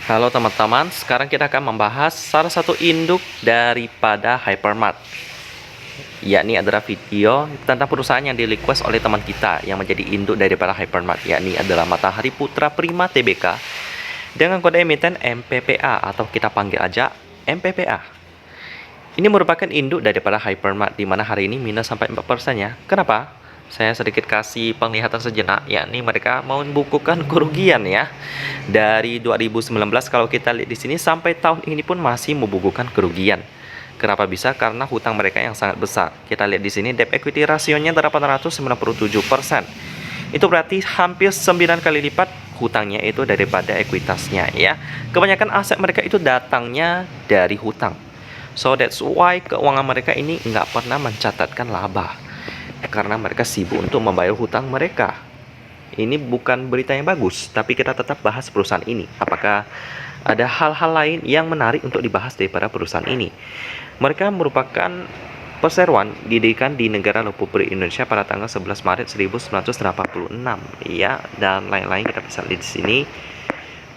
Halo teman-teman, sekarang kita akan membahas salah satu induk daripada Hypermart, yakni adalah video tentang perusahaan yang di-request oleh teman kita yang menjadi induk daripada Hypermart, yakni adalah Matahari Putra Prima Tbk dengan kode emiten MPPA atau kita panggil aja MPPA. Ini merupakan induk daripada Hypermart di mana hari ini minus sampai 4% ya. Kenapa? Saya sedikit kasih penglihatan sejenak, yakni mereka mau membukukan kerugian ya. Dari 2019 kalau kita lihat di sini sampai tahun ini pun masih membukukan kerugian. Kenapa bisa? Karena hutang mereka yang sangat besar. Kita lihat di sini debt equity rasionya 897%. Itu berarti hampir 9 kali lipat hutangnya itu daripada ekuitasnya ya. Kebanyakan aset mereka itu datangnya dari hutang. So that's why keuangan mereka ini nggak pernah mencatatkan laba. Karena mereka sibuk untuk membayar hutang mereka. Ini bukan berita yang bagus, tapi kita tetap bahas perusahaan ini. Apakah ada hal-hal lain yang menarik untuk dibahas daripada perusahaan ini? Mereka merupakan perseroan didirikan di negara Republik Indonesia pada tanggal 11 Maret 1986 ya, dan lain-lain kita bisa lihat di sini.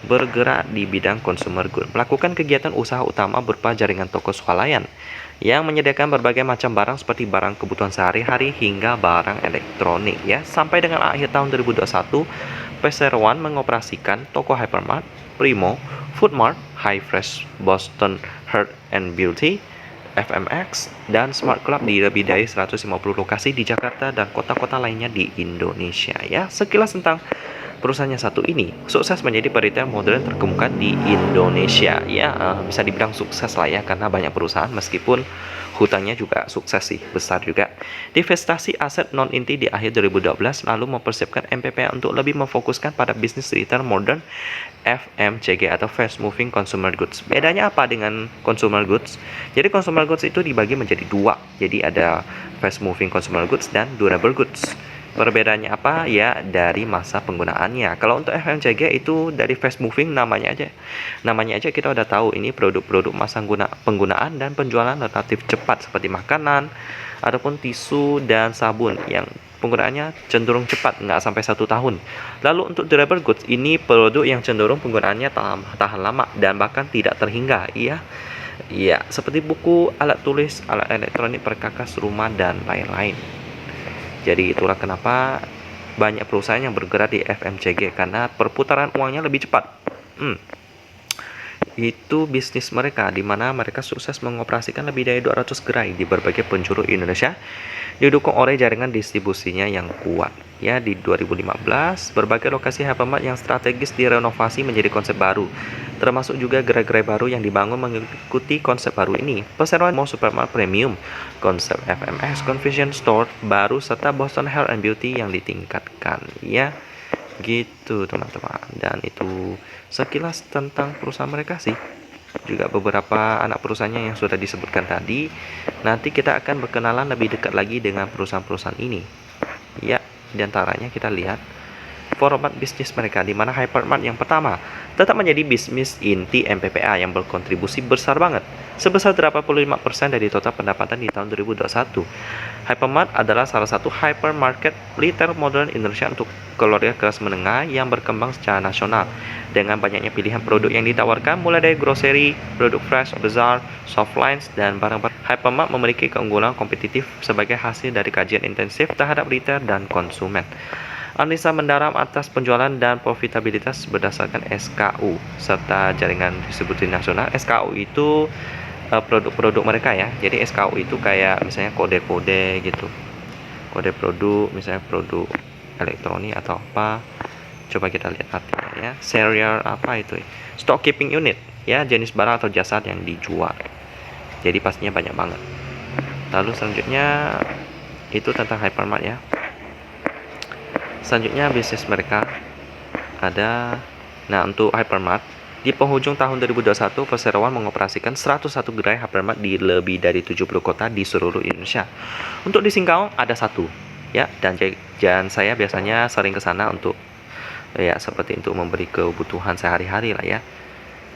Bergerak di bidang consumer good, melakukan kegiatan usaha utama berupa jaringan toko swalayan yang menyediakan berbagai macam barang seperti barang kebutuhan sehari-hari hingga barang elektronik ya. Sampai dengan akhir tahun 2021, perseroan mengoperasikan toko Hypermart, Primo, Foodmart, High Fresh, Boston Health and Beauty, FMX, dan Smart Club di lebih dari 150 lokasi di Jakarta dan kota-kota lainnya di Indonesia ya. Sekilas tentang perusahaannya satu ini, sukses menjadi retail modern terkemuka di Indonesia ya. Bisa dibilang sukses lah ya, karena banyak perusahaan meskipun hutangnya juga sukses sih, besar juga. Divestasi aset non inti di akhir 2012 lalu mempersiapkan MPPA untuk lebih memfokuskan pada bisnis retail modern FMCG atau Fast Moving Consumer Goods. Bedanya apa dengan consumer goods? Jadi consumer goods itu dibagi menjadi dua. Jadi ada Fast Moving Consumer Goods dan Durable Goods. Perbedaannya apa? Ya dari masa penggunaannya. Kalau untuk FMCG itu dari fast moving, namanya aja kita udah tahu ini produk-produk masa penggunaan dan penjualan relatif cepat seperti makanan ataupun tisu dan sabun yang penggunaannya cenderung cepat, nggak sampai 1 tahun. Lalu untuk durable goods ini produk yang cenderung penggunaannya tahan lama dan bahkan tidak terhingga ya. Ya, seperti buku, alat tulis, alat elektronik perkakas rumah dan lain-lain. Jadi itulah kenapa banyak perusahaan yang bergerak di FMCG, karena perputaran uangnya lebih cepat. Itu bisnis mereka, di mana mereka sukses mengoperasikan lebih dari 200 gerai di berbagai penjuru Indonesia, didukung oleh jaringan distribusinya yang kuat. Ya, di 2015, berbagai lokasi Hypermart yang strategis direnovasi menjadi konsep baru, termasuk juga gerai-gerai baru yang dibangun mengikuti konsep baru ini. Perseroan Mall Supermart Premium, konsep FMX Convenience Store baru, serta Boston Health and Beauty yang ditingkatkan. Ya, gitu teman-teman. Dan itu sekilas tentang perusahaan mereka sih. Juga beberapa anak perusahaannya yang sudah disebutkan tadi. Nanti kita akan berkenalan lebih dekat lagi dengan perusahaan-perusahaan ini. Ya, diantaranya kita lihat format bisnis mereka, di mana Hypermart yang pertama tetap menjadi bisnis inti MPPA yang berkontribusi besar banget, sebesar 85% dari total pendapatan di tahun 2021. Hypermart adalah salah satu hypermarket retail modern Indonesia untuk keluarga kelas menengah yang berkembang secara nasional dengan banyaknya pilihan produk yang ditawarkan, mulai dari grocery, produk fresh, bazaar, soft lines, dan barang-barang. Hypermart memiliki keunggulan kompetitif sebagai hasil dari kajian intensif terhadap retail dan konsumen. Analisa mendalam atas penjualan dan profitabilitas berdasarkan SKU serta jaringan distribusi nasional. SKU itu produk-produk mereka ya. Jadi SKU itu kayak misalnya kode-kode gitu. Kode produk, misalnya produk elektronik atau apa. Coba kita lihat artinya ya. Serial apa itu? Stock keeping unit ya, jenis barang atau jasa yang dijual. Jadi pastinya banyak banget. Lalu selanjutnya itu tentang Hypermart ya. Selanjutnya bisnis mereka ada. Nah, untuk Hypermart di penghujung tahun 2021, perseroan mengoperasikan 101 gerai Hypermart di lebih dari 70 kota di seluruh Indonesia. Untuk di Singkawang ada satu ya, dan saya biasanya sering ke sana untuk ya seperti untuk memberi kebutuhan sehari-hari lah ya.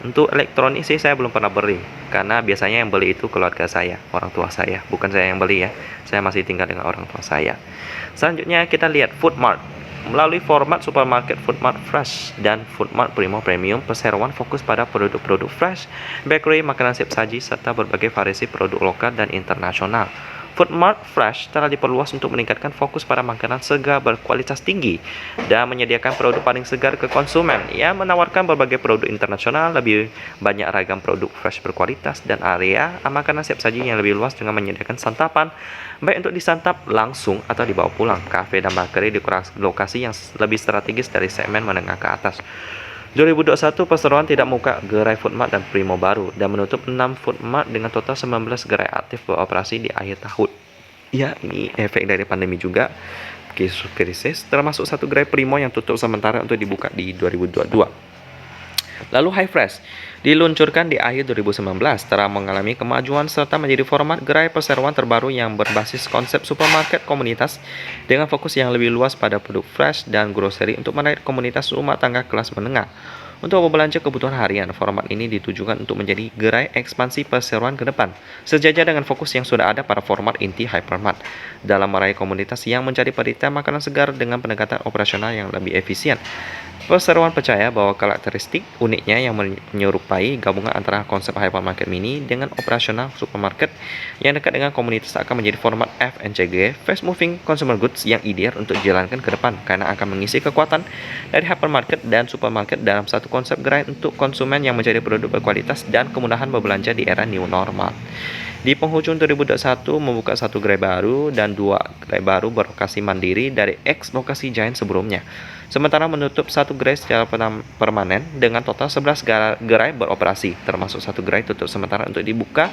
Untuk elektronik sih saya belum pernah beli, karena biasanya yang beli itu keluarga saya, orang tua saya, bukan saya yang beli ya. Saya masih tinggal dengan orang tua saya. Selanjutnya kita lihat Foodmart. Melalui format supermarket Foodmart Fresh dan Foodmart Primo Premium, perseroan fokus pada produk-produk fresh, bakery, makanan siap saji, serta berbagai variasi produk lokal dan internasional. Foodmart Fresh telah diperluas untuk meningkatkan fokus pada makanan segar berkualitas tinggi dan menyediakan produk paling segar ke konsumen. Ia menawarkan berbagai produk internasional, lebih banyak ragam produk fresh berkualitas, dan area makanan siap saji yang lebih luas dengan menyediakan santapan, baik untuk disantap langsung atau dibawa pulang. Kafe dan bakery di lokasi yang lebih strategis dari segmen menengah ke atas. 2021 perseroan tidak membuka gerai Foodmart dan Primo baru dan menutup 6 Foodmart dengan total 19 gerai aktif beroperasi di akhir tahun. Ya, ini efek dari pandemi juga, krisis, termasuk satu gerai Primo yang tutup sementara untuk dibuka di 2022. Lalu Hi Fresh diluncurkan di akhir 2019, telah mengalami kemajuan serta menjadi format gerai perseroan terbaru yang berbasis konsep supermarket komunitas dengan fokus yang lebih luas pada produk fresh dan grocery untuk menarik komunitas rumah tangga kelas menengah. Untuk berbelanja kebutuhan harian, format ini ditujukan untuk menjadi gerai ekspansi perseroan ke depan, sejajar dengan fokus yang sudah ada pada format inti hypermart, dalam meraih komunitas yang mencari penelitian makanan segar dengan pendekatan operasional yang lebih efisien. Perseroan percaya bahwa karakteristik uniknya yang menyerupai gabungan antara konsep hypermarket mini dengan operasional supermarket yang dekat dengan komunitas akan menjadi format FMCG, Fast Moving Consumer Goods, yang ideal untuk dijalankan ke depan karena akan mengisi kekuatan dari hypermarket dan supermarket dalam satu konsep gerai untuk konsumen yang mencari produk berkualitas dan kemudahan berbelanja di era new normal. Di penghujung 2021 membuka satu gerai baru dan 2 gerai baru berlokasi mandiri dari ex lokasi Giant sebelumnya. Sementara menutup satu gerai secara permanen dengan total 11 gerai beroperasi, termasuk satu gerai tutup sementara untuk dibuka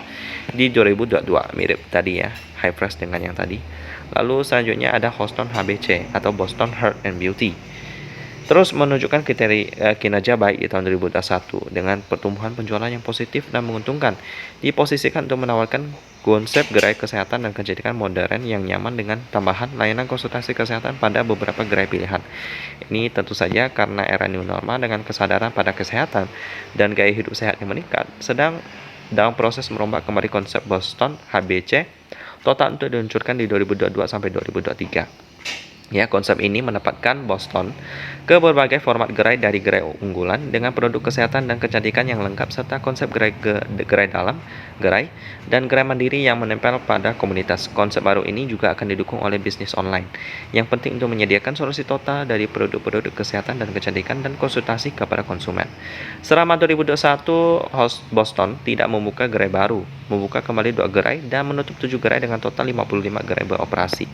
di 2022. Mirip tadi ya, Hi Fresh dengan yang tadi. Lalu selanjutnya ada Boston HBC atau Boston Health and Beauty. Terus menunjukkan kinerja baik di tahun 2021 dengan pertumbuhan penjualan yang positif dan menguntungkan. Diposisikan untuk menawarkan konsep gerai kesehatan dan kecantikan modern yang nyaman dengan tambahan layanan konsultasi kesehatan pada beberapa gerai pilihan. Ini tentu saja karena era new normal dengan kesadaran pada kesehatan dan gaya hidup sehat yang meningkat, sedang dalam proses merombak kembali konsep Boston HBC total untuk diluncurkan di 2022 sampai 2023. Ya, konsep ini menempatkan Boston ke berbagai format gerai, dari gerai unggulan dengan produk kesehatan dan kecantikan yang lengkap serta konsep gerai dalam gerai dan gerai mandiri yang menempel pada komunitas. Konsep baru ini juga akan didukung oleh bisnis online yang penting untuk menyediakan solusi total dari produk-produk kesehatan dan kecantikan dan konsultasi kepada konsumen. Selama 2021, Boston tidak membuka gerai baru, membuka kembali 2 gerai dan menutup 7 gerai dengan total 55 gerai beroperasi.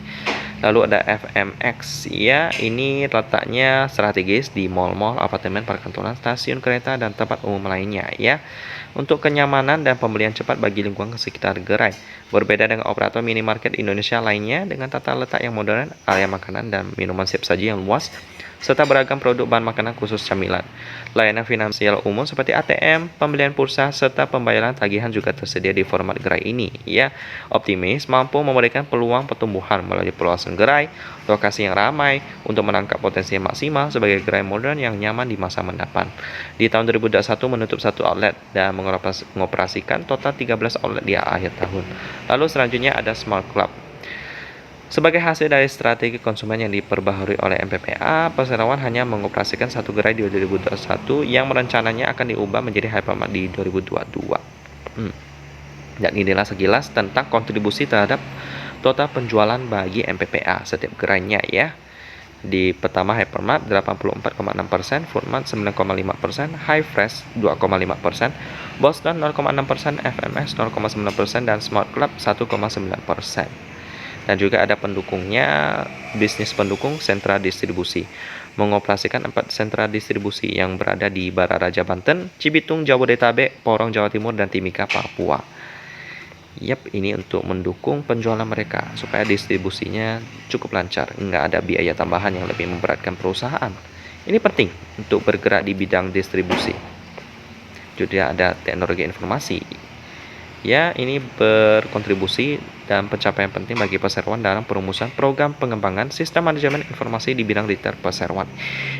Lalu ada FMX, ya, ini letaknya strategis di mal-mal, apartemen, perkantoran, stasiun kereta, dan tempat umum lainnya, ya, untuk kenyamanan dan pembelian cepat bagi lingkungan sekitar gerai. Berbeda dengan operator minimarket Indonesia lainnya dengan tata letak yang modern, area makanan dan minuman siap saji yang luas, serta beragam produk bahan makanan khusus camilan. Layanan finansial umum seperti ATM, pembelian pulsa, serta pembayaran tagihan juga tersedia di format gerai ini. Ya, optimis mampu memberikan peluang pertumbuhan melalui perluasan gerai, lokasi yang ramai untuk menangkap potensi yang maksimal sebagai gerai modern yang nyaman di masa mendatang. Di tahun 2021 menutup 1 outlet dan mengoperasikan total 13 outlet di akhir tahun. Lalu selanjutnya ada Smart Club. Sebagai hasil dari strategi konsumen yang diperbaharui oleh MPPA, perseroan hanya mengoperasikan satu gerai di 2021 yang rencananya akan diubah menjadi hypermart di 2022. Dan inilah sekilas tentang kontribusi terhadap total penjualan bagi MPPA setiap gerainya, ya. Di pertama hypermart 84,6%, Foodmart 9,5%, Hi Fresh 2,5%, Boston 0,6%, FMS 0,9%, dan Smart Club 1,9%. Dan juga ada pendukungnya, bisnis pendukung sentra distribusi, mengoperasikan 4 sentra distribusi yang berada di Bararaja Banten, Cibitung Jabodetabek, Porong Jawa Timur, dan Timika Papua. Yap, ini untuk mendukung penjualan mereka supaya distribusinya cukup lancar, nggak ada biaya tambahan yang lebih memberatkan perusahaan. Ini penting untuk bergerak di bidang distribusi. Juga ada teknologi informasi. Ya, ini berkontribusi dan pencapaian penting bagi perseroan dalam perumusan program pengembangan sistem manajemen informasi di bidang retail perseroan.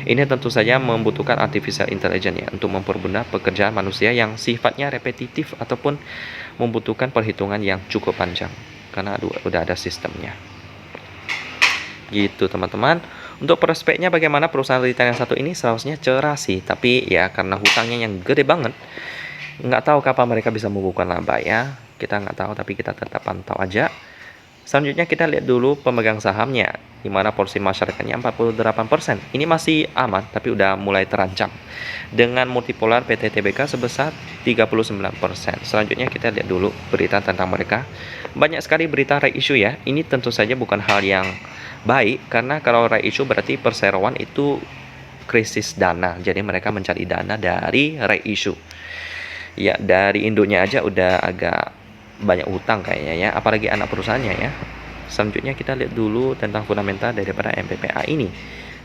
Ini tentu saja membutuhkan artificial intelligence, ya, untuk mempermudah pekerjaan manusia yang sifatnya repetitif ataupun membutuhkan perhitungan yang cukup panjang karena udah ada sistemnya. Gitu teman-teman, Untuk prospeknya bagaimana perusahaan retail yang satu ini seharusnya cerah sih, tapi ya karena hutangnya yang gede banget, nggak tahu kapan mereka bisa membuka laba ya. Kita nggak tahu, tapi kita tetap pantau aja. Selanjutnya kita lihat dulu pemegang sahamnya, di mana porsi masyarakatnya 48%. Ini masih aman, tapi udah mulai terancam. Dengan multipolar PT TBK sebesar 39%. Selanjutnya kita lihat dulu berita tentang mereka. Banyak sekali berita reissue ya. Ini tentu saja bukan hal yang baik, karena kalau reissue berarti perseroan itu krisis dana. Jadi mereka mencari dana dari reissue. Ya, dari induknya aja udah agak banyak utang kayaknya ya, apalagi anak perusahaannya ya. Selanjutnya kita lihat dulu tentang fundamental daripada MPPA ini.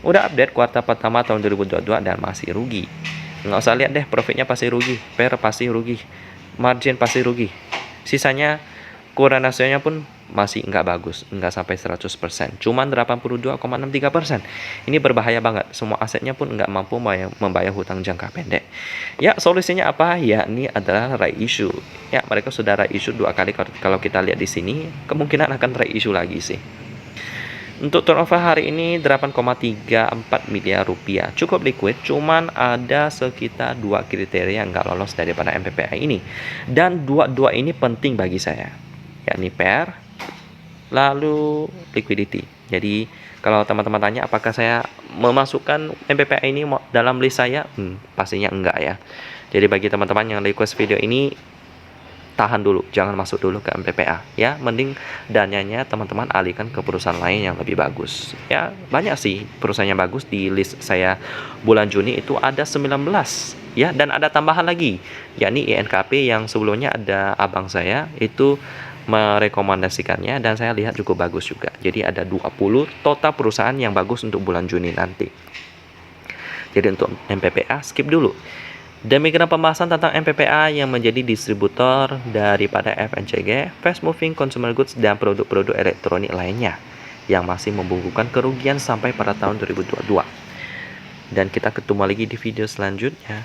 Udah update kuartal pertama tahun 2022 dan masih rugi. Nggak usah lihat deh, profitnya pasti rugi, PER pasti rugi, margin pasti rugi. Sisanya kurang nasionalnya pun masih nggak bagus, nggak sampai 100%, cuman 82,63%. Ini berbahaya banget, semua asetnya pun nggak mampu membayar hutang jangka pendek. Ya, solusinya apa? Ya, ini adalah reissue. Ya, mereka sudah reissue 2 kali, kalau kita lihat di sini, kemungkinan akan reissue lagi sih. Untuk turnover hari ini 8,34 miliar rupiah, cukup liquid, cuman ada sekitar 2 kriteria yang nggak lolos daripada MPPA ini. Dan dua ini penting bagi saya, yakni PER, lalu liquidity. Jadi kalau teman-teman tanya apakah saya memasukkan MPPA ini dalam list saya, pastinya enggak ya. Jadi bagi teman-teman yang request video ini, tahan dulu, jangan masuk dulu ke MPPA ya. Mending dananya teman-teman alihkan ke perusahaan lain yang lebih bagus ya. Banyak sih perusahaan yang bagus di list saya bulan Juni, itu ada 19 ya, dan ada tambahan lagi, yakni INKP yang sebelumnya ada abang saya itu merekomendasikannya, dan saya lihat cukup bagus juga. Jadi ada 20 total perusahaan yang bagus untuk bulan Juni nanti. Jadi untuk MPPA skip dulu. Demikian pembahasan tentang MPPA yang menjadi distributor daripada FNCG, Fast Moving Consumer Goods, dan produk-produk elektronik lainnya yang masih membukukan kerugian sampai pada tahun 2022. Dan kita ketemu lagi di video selanjutnya.